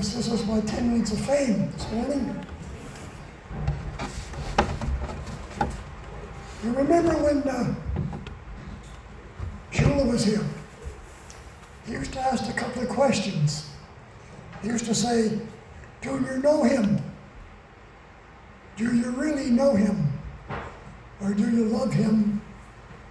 guess this is my 10 minutes of fame this morning. You remember when Julie was here? He used to ask a couple of questions. He used to say, do you know him? Do you really know him? Or do you love him?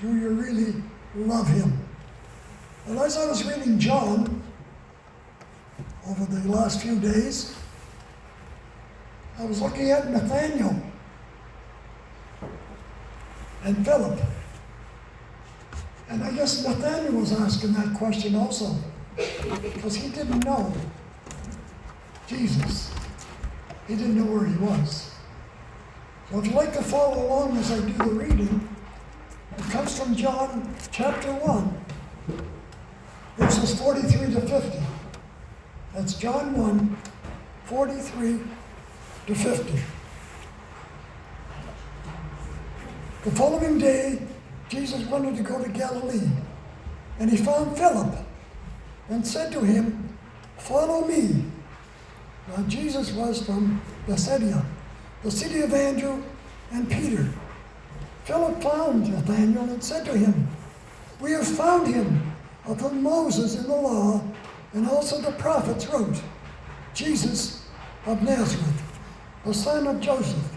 Do you really love him? And as I was reading John over the last few days, I was looking at Nathaniel and Philip. And I guess Nathaniel was asking that question also, because he didn't know Jesus. He didn't know where he was. So if you'd like to follow along as I do the reading, it comes from John chapter 1, verses 43 to 50. That's John 1, 43 to 50. The following day, Jesus wanted to go to Galilee, and he found Philip and said to him, follow me. Now Jesus was from Bethsaida, the city of Andrew and Peter. Philip found Nathanael and said to him, we have found him of whom Moses in the law and also the prophets wrote, Jesus of Nazareth, the son of Joseph.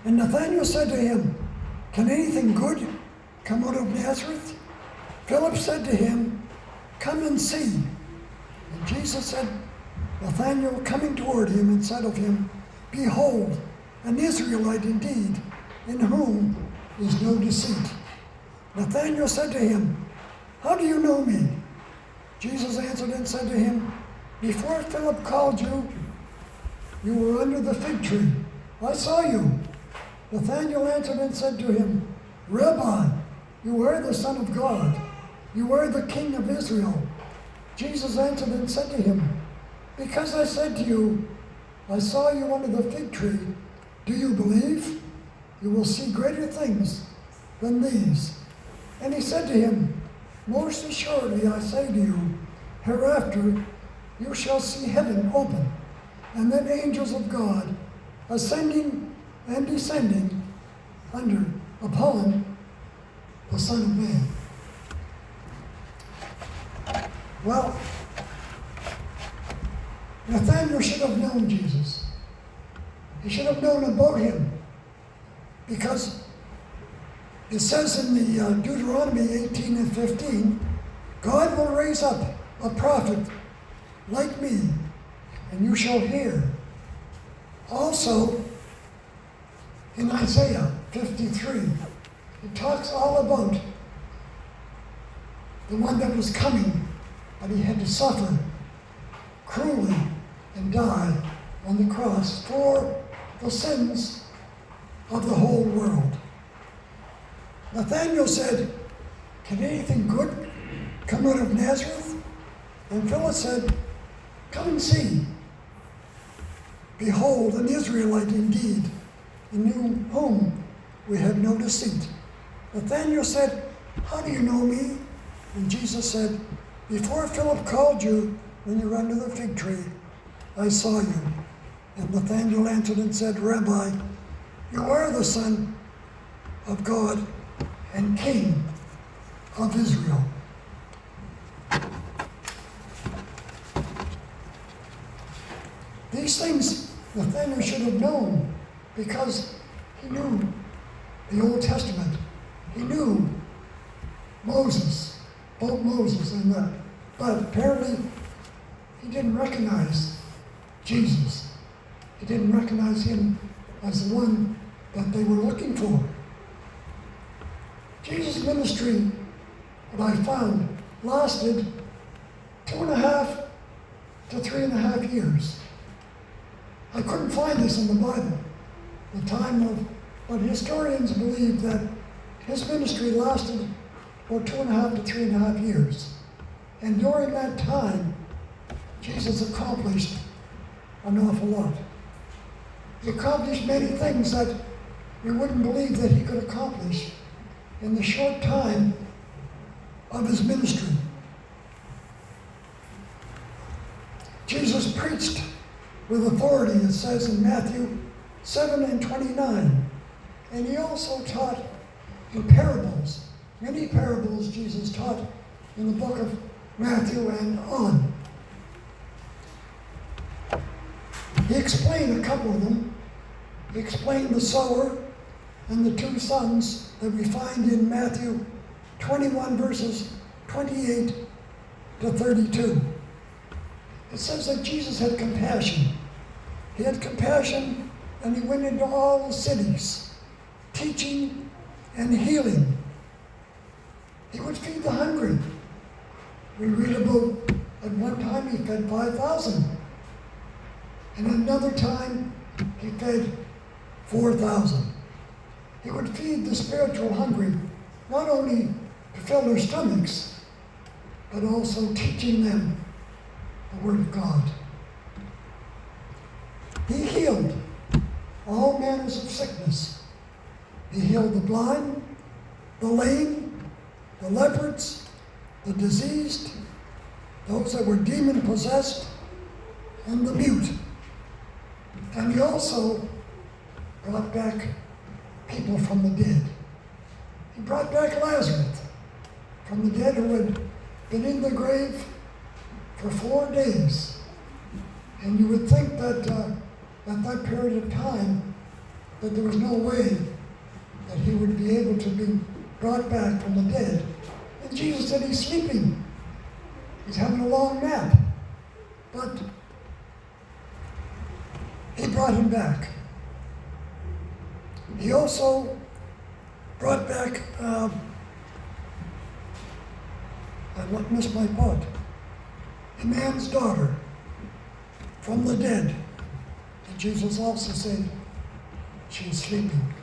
And Nathanael said to him, can anything good come out of Nazareth? Philip said to him, come and see. And Jesus said, Nathanael coming toward him and said of him, behold, an Israelite indeed, in whom is no deceit. Nathanael said to him, how do you know me? Jesus answered and said to him, before Philip called you, you were under the fig tree. I saw you. Nathanael answered and said to him, Rabbi, you are the Son of God. You are the King of Israel. Jesus answered and said to him, because I said to you, I saw you under the fig tree, do you believe? You will see greater things than these. And he said to him, most assuredly I say to you, hereafter you shall see heaven open, and then angels of God ascending and descending upon the Son of Man. Well, Nathanael should have known Jesus. He should have known about him, because it says in the Deuteronomy 18 and 15, God will raise up a prophet like me, and you shall hear. Also, in Isaiah 53, it talks all about the one that was coming, but he had to suffer cruelly and die on the cross for the sins of the whole world. Nathanael said, can anything good come out of Nazareth? And Philip said, come and see. Behold, an Israelite indeed, in whom we have no deceit. Nathanael said, how do you know me? And Jesus said, before Philip called you when you were under the fig tree, I saw you. And Nathanael answered and said, Rabbi, you are the Son of God and King of Israel. These things Nathanael should have known, because he knew the Old Testament. He knew Moses, both Moses and that. But apparently he didn't recognize Jesus. He didn't recognize him as the one that they were looking for. Jesus' ministry, what I found, lasted 2.5 to 3.5 years. I couldn't find this in the Bible. But historians believe that his ministry lasted about 2.5 to 3.5 years. And during that time, Jesus accomplished an awful lot. He accomplished many things that we wouldn't believe that he could accomplish in the short time of his ministry. Jesus preached with authority, it says in Matthew 7:29. And he also taught in parables. Many parables Jesus taught in the book of Matthew and on. He explained a couple of them. He explained the sower and the two sons that we find in Matthew 21 verses 28 to 32. It says that Jesus had compassion. He had compassion and he went into all the cities, teaching and healing. He would feed the hungry. We read about at one time he fed 5,000. And another time he fed 4,000. He would feed the spiritual hungry, not only to fill their stomachs, but also teaching them the Word of God. He healed all manners of sickness. He healed the blind, the lame, the lepers, the diseased, those that were demon-possessed, and the mute. And he also brought back people from the dead. He brought back Lazarus from the dead who had been in the grave for 4 days. And you would think that at that period of time that there was no way that he would be able to be brought back from the dead. And Jesus said he's sleeping. He's having a long nap. But he brought him back. He also brought back, I missed my part, a man's daughter from the dead. And Jesus also said, she's sleeping.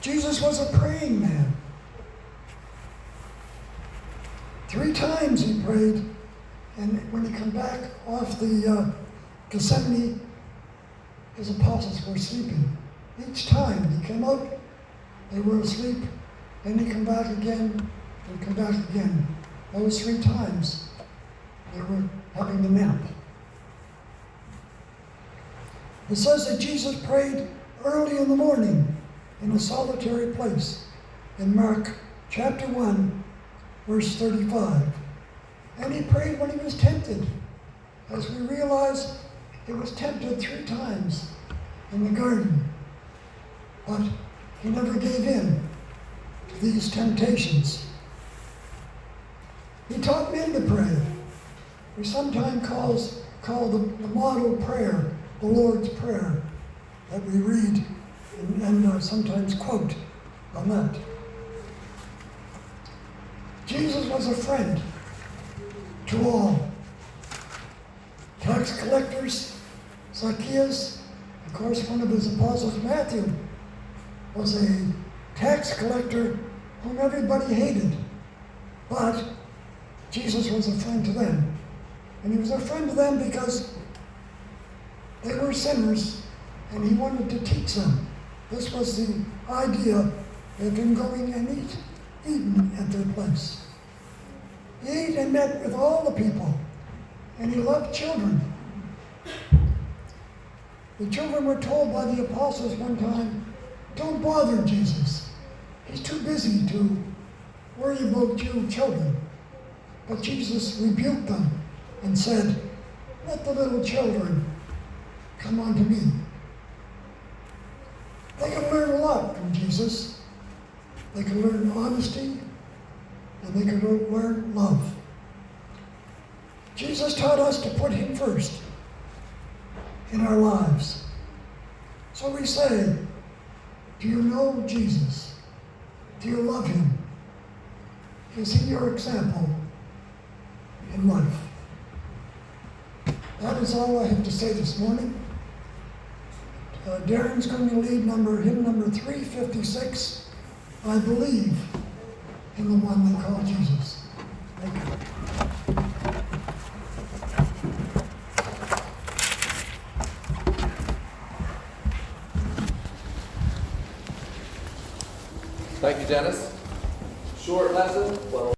Jesus was a praying man. 3 times he prayed, and when he came back off the Gethsemane, his apostles were sleeping. Each time he came out, they were asleep, then he come back again, and come back again. Those 3 times they were having a nap. It says that Jesus prayed early in the morning in a solitary place in Mark chapter 1, verse 35. And he prayed when he was tempted. As we realize, he was tempted 3 times in the garden. But he never gave in to these temptations. He taught men to pray. We sometimes call the model prayer the Lord's Prayer that we read and sometimes quote on that. Jesus was a friend to all. Tax collectors, Zacchaeus, of course one of his apostles, Matthew, was a tax collector whom everybody hated. But Jesus was a friend to them. And he was a friend to them because they were sinners and he wanted to teach them. This was the idea of him going and eating at their place. He ate and met with all the people, and he loved children. The children were told by the apostles one time, don't bother Jesus. He's too busy to worry about you children. But Jesus rebuked them and said, let the little children come unto me. They can learn a lot from Jesus. They can learn honesty, and they can learn love. Jesus taught us to put him first in our lives. So we say, do you know Jesus? Do you love him? Is he your example in life? That is all I have to say this morning. Darren's going to lead hymn number 356, I Believe in the One They Call Jesus. Thank you. Thank you, Dennis. Short lesson, well